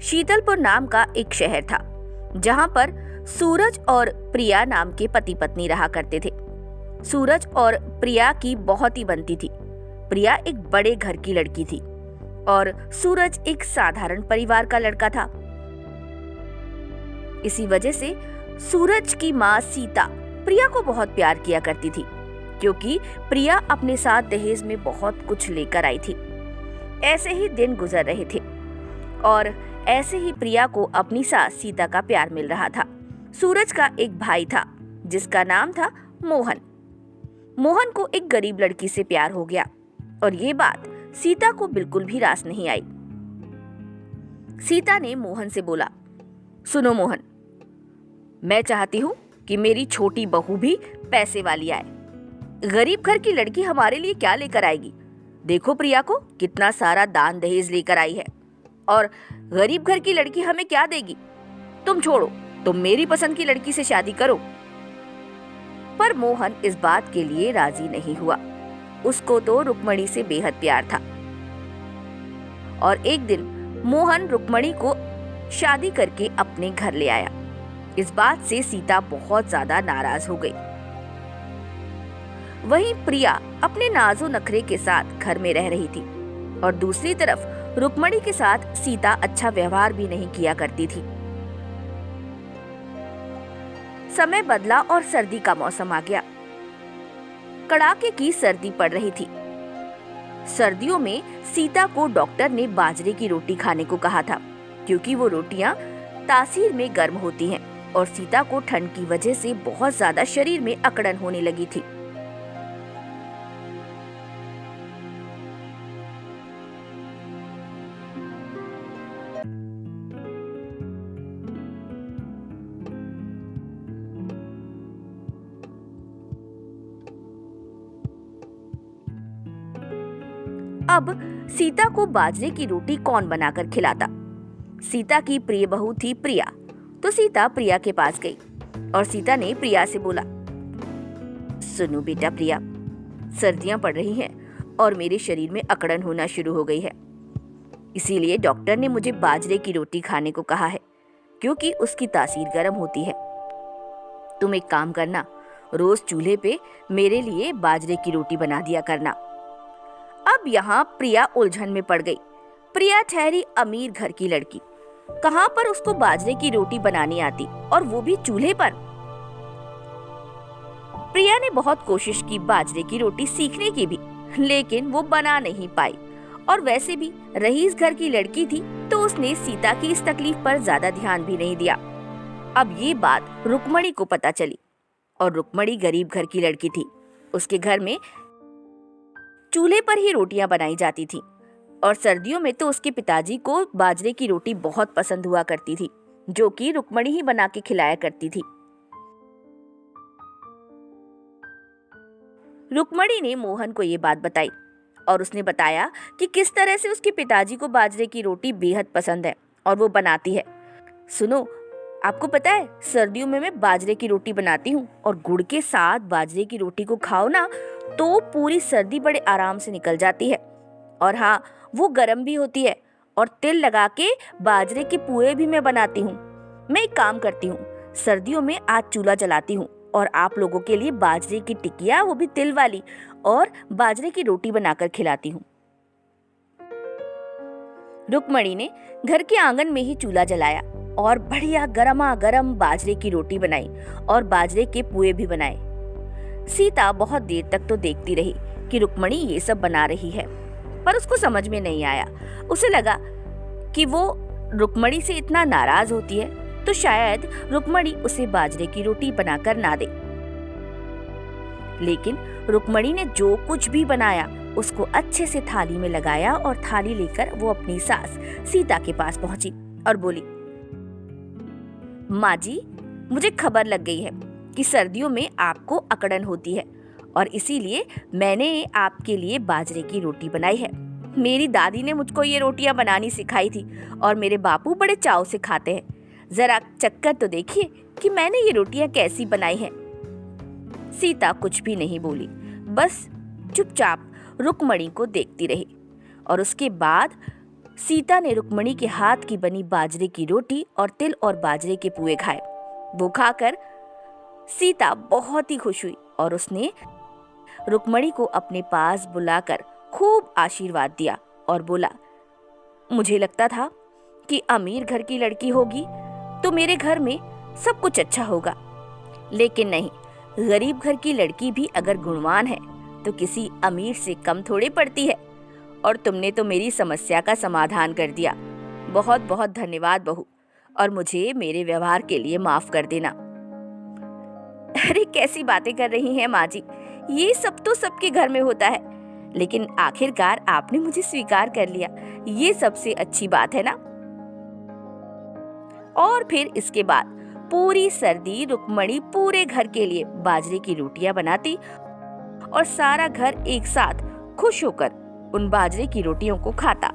शीतलपुर नाम का एक शहर था जहां पर सूरज और प्रिया नाम के पति पत्नी रहा करते थे। सूरज और प्रिया की बहुत ही बनती थी। प्रिया एक बड़े घर की लड़की थी और सूरज एक साधारण परिवार का लड़का था। इसी वजह से सूरज की माँ सीता प्रिया को बहुत प्यार किया करती थी, क्योंकि प्रिया अपने साथ दहेज में बहुत कुछ लेकर आई थी। ऐसे ही दिन गुजर रहे थे और ऐसे ही प्रिया को अपनी सास सीता का प्यार मिल रहा था। सूरज का एक भाई था जिसका नाम था मोहन। मोहन को एक गरीब लड़की से प्यार हो गया और ये बात सीता को बिल्कुल भी रास नहीं आई। सीता ने मोहन से बोला, सुनो मोहन, मैं चाहती हूँ कि मेरी छोटी बहू भी पैसे वाली आए। गरीब घर की लड़की हमारे लिए क्या लेकर आएगी? देखो प्रिया को कितना सारा दान दहेज लेकर आई है, और गरीब घर की लड़की हमें क्या देगी? तुम छोड़ो, तुम मेरी पसंद की लड़की से शादी करो। पर मोहन इस बात के लिए राजी नहीं हुआ। उसको तो रुक्मणी से बेहद प्यार था और एक दिन मोहन रुक्मणी को शादी करके अपने घर ले आया। इस बात से सीता बहुत ज्यादा नाराज हो गई। वहीं प्रिया अपने नाजो नखरे के साथ घर में रह रही थी और दूसरी तरफ रुक्मणी के साथ सीता अच्छा व्यवहार भी नहीं किया करती थी। समय बदला और सर्दी का मौसम आ गया। कड़ाके की सर्दी पड़ रही थी। सर्दियों में सीता को डॉक्टर ने बाजरे की रोटी खाने को कहा था, क्योंकि वो रोटियां तासीर में गर्म होती हैं और सीता को ठंड की वजह से बहुत ज्यादा शरीर में अकड़न होने लगी थी। अब सीता को बाजरे की रोटी कौन बनाकर खिलाता? सीता की प्रिय बहू थी प्रिया, तो सीता प्रिया के पास गई और सीता ने प्रिया से बोला, सुनो बेटा प्रिया, सर्दियां पड़ रही हैं और मेरे शरीर में अकड़न होना शुरू हो गई है। इसीलिए डॉक्टर ने मुझे बाजरे की रोटी खाने को कहा है, क्योंकि उसकी तासीर गर्म होती है। तुम एक काम करना, रोज चूल्हे पे मेरे लिए बाजरे की रोटी बना दिया करना। अब यहाँ प्रिया उलझन में पड़ गई। प्रिया ठहरी अमीर घर की लड़की, कहाँ पर उसको बाजरे की रोटी बनानी आती, और वो भी चूल्हे पर। प्रिया ने बहुत कोशिश की बाजरे की रोटी सीखने की भी, लेकिन वो बना नहीं पाई। और वैसे भी रईस घर की लड़की थी, तो उसने सीता की इस तकलीफ पर ज्यादा ध्यान भी नहीं दिया। अब ये बात रुक्मणी को पता चली, और रुक्मणी गरीब घर की लड़की थी। उसके घर में चूल्हे पर ही रोटियां बनाई जाती थी और सर्दियों में तो उसके पिताजी को बाजरे की रोटी बहुत पसंद हुआ करती थी, जो कि रुक्मणी ही बना के खिलाया करती थी। रुक्मणी ने मोहन को ये बात बताई और उसने बताया कि किस तरह से उसके पिताजी को बाजरे की रोटी बेहद पसंद है और वो बनाती है। सुनो, आपको पता है, सर्दियों में मैं बाजरे की रोटी बनाती हूँ और गुड़ के साथ बाजरे की रोटी को खाओ ना, तो पूरी सर्दी बड़े आराम से निकल जाती है। और हाँ, वो गर्म भी होती है। और तिल लगा के बाजरे के पुए भी मैं बनाती हूँ। मैं एक काम करती हूँ, सर्दियों में आज चूल्हा जलाती हूँ और आप लोगों के लिए बाजरे की टिकिया, वो भी तिल वाली, और बाजरे की रोटी बनाकर खिलाती हूँ। रुक्मणी ने घर के आंगन में ही चूल्हा जलाया और बढ़िया गरमा गरम बाजरे की रोटी बनाई और बाजरे के पुए भी बनाए। सीता बहुत देर तक तो देखती रही कि रुक्मणी ये सब बना रही है, पर उसको समझ में नहीं आया। उसे लगा कि वो रुक्मणी से इतना नाराज होती है तो शायद रुक्मणी उसे बाजरे की रोटी बनाकर ना दे। लेकिन रुक्मणी ने जो कुछ भी बनाया उसको अच्छे से थाली में लगाया और थाली लेकर वो अपनी सास सीता के पास पहुंची और बोली, माँ जी, मुझे खबर लग गई है कि सर्दियों में आपको अकड़न होती है और इसीलिए मैंने आपके लिए बाजरे की रोटी बनाई है। मेरी दादी ने मुझको ये रोटियां बनानी सिखाई थी और मेरे बापू बड़े चाव से खाते हैं। जरा चक्कर तो देखिए कि मैंने ये रोटियां कैसी बनाई हैं। सीता कुछ भी नहीं बोली, बस चुपचाप रुक्मणी को देखती रही और उसके बाद सीता ने रुक्मणी के हाथ की बनी बाजरे की रोटी और तिल और बाजरे के पुए खाए। वो खाकर सीता बहुत ही खुश हुई और उसने रुक्मणी को अपने पास बुलाकर खूब आशीर्वाद दिया और बोला, मुझे लगता था कि अमीर घर की लड़की होगी तो मेरे घर में सब कुछ अच्छा होगा, लेकिन नहीं, गरीब घर की लड़की भी अगर गुणवान है तो किसी अमीर से कम थोड़े पड़ती है। और तुमने तो मेरी समस्या का समाधान कर दिया। बहुत बहुत धन्यवाद बहू, और मुझे मेरे व्यवहार के लिए माफ कर देना। अरे कैसी बातें कर रही हैं माँ जी, ये सब तो सबके घर में होता है, लेकिन आखिरकार आपने मुझे स्वीकार कर लिया, ये सबसे अच्छी बात है ना। और फिर इसके बाद पूरी सर्दी रुक्मणी पूरे घर के लिए बाजरे की रोटियां बनाती और सारा घर एक साथ खुश होकर उन बाजरे की रोटियों को खाता।